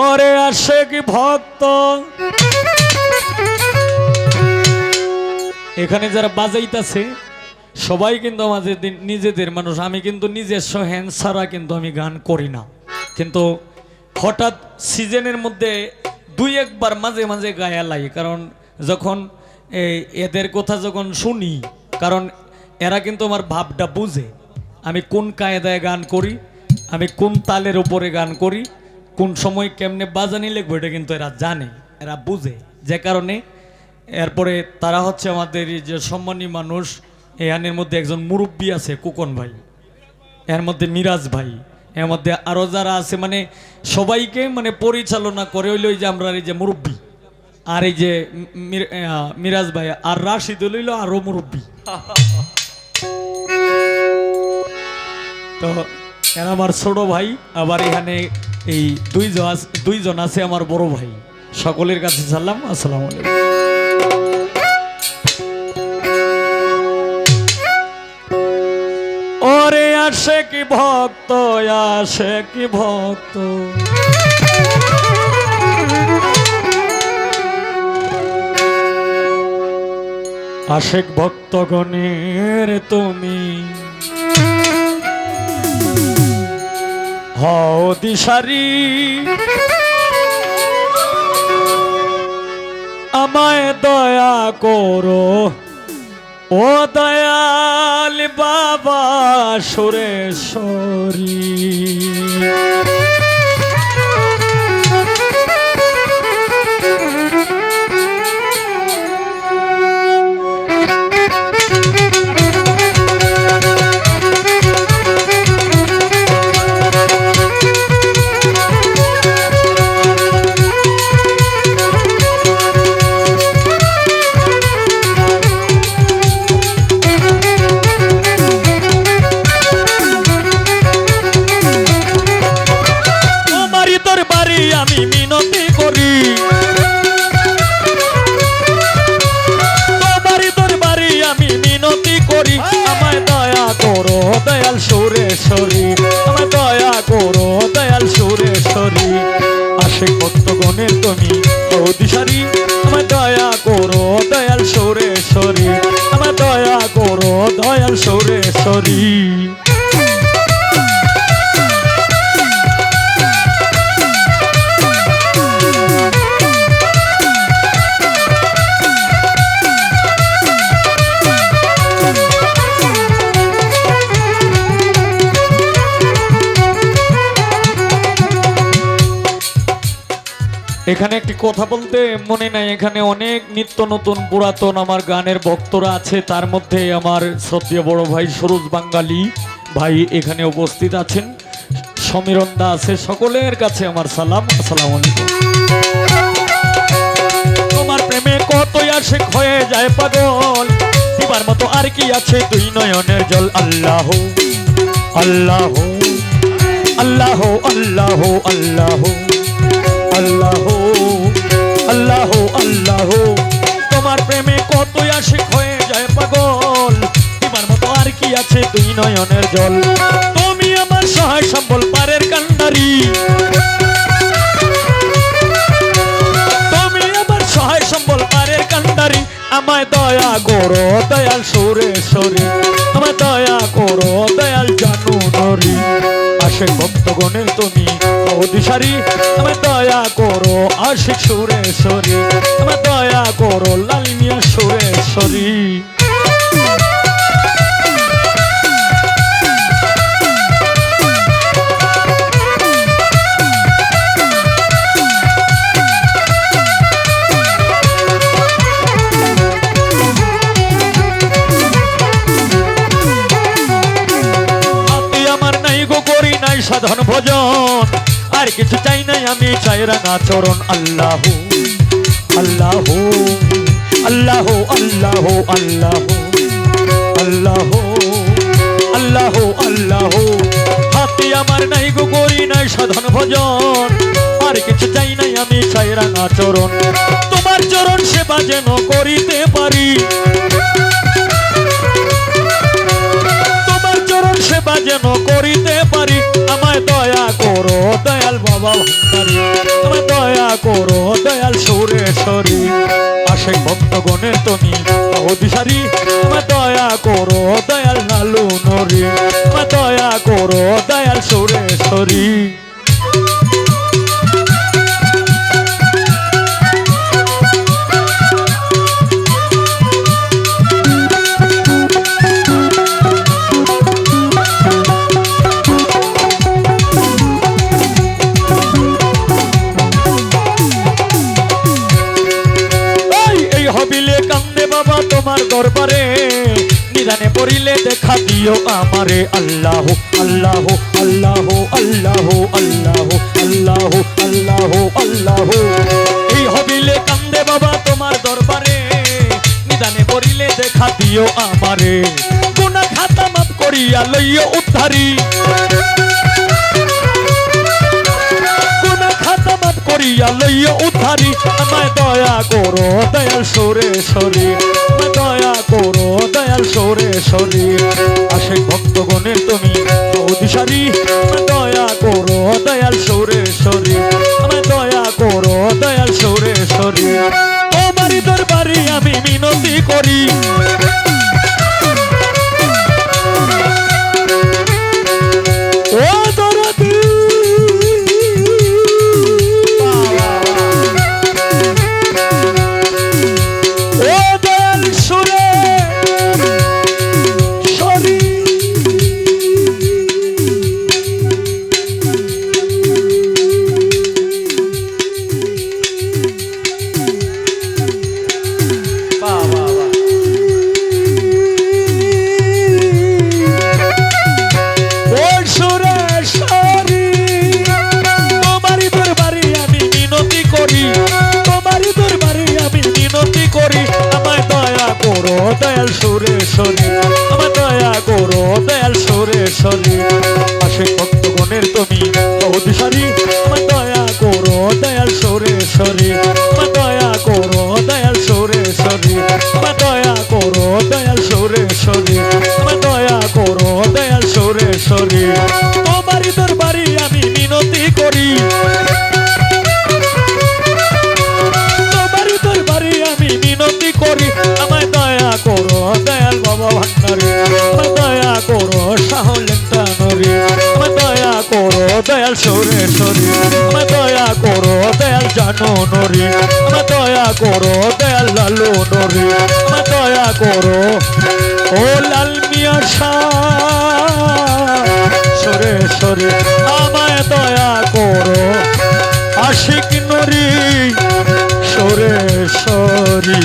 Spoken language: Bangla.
ওরে আশিক ভক্ত এখানে যারা বাজাইতাছে সবাই কিন্তু আমাদের নিজেদের মানুষ। আমি কিন্তু নিজস্ব হ্যান্ড ছাড়া কিন্তু আমি গান করি না, কিন্তু হঠাৎ সিজনের মধ্যে দুই একবার মাঝে মাঝে গায়া লাগে। কারণ যখন এদের কথা যখন শুনি, কারণ এরা কিন্তু আমার ভাবটা বুঝে আমি কোন কায়দায় গান করি, আমি কোন তালের উপরে গান করি, কোন সময় কেমনে বাজানি লিখবো, এটা কিন্তু এরা জানে, এরা বুঝে। যে কারণে এরপরে তারা হচ্ছে আমাদের যে সম্মানী মানুষ, এই আনের মধ্যে একজন মুরব্বী আছে কুকন ভাই, এর মধ্যে মিরাজ ভাই, এর মধ্যে আরও যারা আছে, মানে সবাইকে মানে পরিচালনা করে হইল এই যে আমরা এই যে মুরব্বী, আর এই যে মিরাজ ভাই আর রাশিদ হইল আরও মুরব্বী। তো এরা আমার ছোট ভাই, আবার এখানে এই দুইজন আছে আমার বড় ভাই। সকলের কাছে সালাম, আসসালামু আলাইকুম। ওরে আসে কি ভক্ত, আসে কি ভক্ত, আশেক ভক্তগণের তুমি হও দিশারি, আমায় দয়া করো ও দয়াল বাবা সুরেশ্বরী। আমি মিনতি করি তোমারই দরবারে, আমি মিনতি করি, আমায় দয়া করো দয়াল সুরেশ্বরী, আমায় দয়া করো দয়াল সুরেশ্বরী। আশিক ভক্তগণের তুমি হও দিশারি, আমায় দয়া করো দয়াল সুরেশ্বরী, আমায় দয়া করো দয়াল সুরেশ্বরী। এখানে একটি কথা বলতে মনে নাই, এখানে অনেক নিত্য নতুন পুরাতন আমার গানের ভক্তরা আছে, তার মধ্যে আমার শ্রদ্ধেয় বড় ভাই সরোজ বাঙ্গালী ভাই এখানে উপস্থিত আছেন, সমীরণ দা আছে, সকলের কাছে আমার সালাম, আসসালামু আলাইকুম। তোমার প্রেমে কতই আশিক হয়ে যায় পাগল, দিবার মতো আর কি আছে দুই নয়নের জল। আল্লাহ আল্লাহ আল্লাহ আল্লাহ আল্লাহ আল্লাহ আল্লাহ আল্লাহ, তোমার প্রেমে কতই আশিক হয়ে যায় পাগল, তোমার মতো আর কি আছে দুই নয়নের জল। তুমি আমার সহায় সম্বল পারের কান্ডারি, তুমি আমার সহায় সম্বল পারের কান্ডারি, আমায় দয়া করো দয়াল সুরেশ্বরী, আমায় দয়া করো দয়াল জানুনরি। আশিক ভক্তগণের তুমি হও দিশারি, আমায় দয়া করো আশিক সুরেশ্বরী, আমায় দয়া করো লাল মিয়া সুরেশ্বরী। সাধন ভজন আর কিছু চাই নাই, আমি চাই রাঙা চরণ। আল্লাহ আল্লাহ আল্লাহ আল্লাহ আল্লাহ আল্লাহ আল্লাহ আল্লাহ, হাতে আমার নাই গো করি নাই সাধন ভজন, আর কিছু চাই নাই, আমি চাই রাঙা চরণ। তোমার চরণ সেবা যেন করিতে পারি, করো দয়াল সুরেশ্বরী আশেক ভক্তগণের তুমি অধিসারী আমায় দয়া করো দয়াল লালু নরি আমায় দয়া করো দয়াল সুরেশ্বরী হবিলে কান্দে বাবা তোমার দরবারে নিদানে পড়িলে দেখা দিও আমারে আল্লাহ আল্লাহ আল্লাহ আল্লাহ আল্লাহ আল্লাহ আল্লাহ আল্লাহ এই হবিলে কান্দে বাবা তোমার দরবারে নিদানে পড়িলে দেখা দিও আমারে গুনাহ খাতা মাফ করিয়া লইও উদ্ধারি করিয়া লইয়া উদ্ধারি আমায় দয়া করো দয়াল সুরেশ্বরী আমায় দয়া করো দয়াল সুরেশ্বরী আশেক ভক্তগণের তুমি অধিসারী আমায় দয়া করো দয়াল সুরেশ্বরী আমায় দয়া করো দয়াল সুরেশ্বরী তোমারই দরবারে আমি মিনতি করি ও দরদি দয়াল সুরেশ্বরী আমায় দয়া করো দয়াল সুরেশ্বরী আশেক ভক্তগণের তুমি অধিসারী আমায় দয়া করো দয়াল সুরেশ্বরী আমায় দয়া করো দয়াল সুরেশ্বরী আমায় দয়া করো দয়াল সুরেশ্বরী আমায় দয়া করো দয়াল সুরেশ্বরী তোমারই দরবারে আমি মিনতি করি তোমারই দরবারে আমি মিনতি করি আমায় দয়া করো দয়াল বাবা ভান্ডারী আমায় দয়া করো শাহলেন্টা নরি আমায় দয়া করো দয়াল সুরেশ্বরী আমায় দয়া করো দয়াল জানো নরি আমায় দয়া করো দয়াল লালু নরি আমায় দয়া করো ও লাল মিয়া শাহ সুরেশ্বরী আমায় দয়া করো আশিক নরি সুরেশ্বরী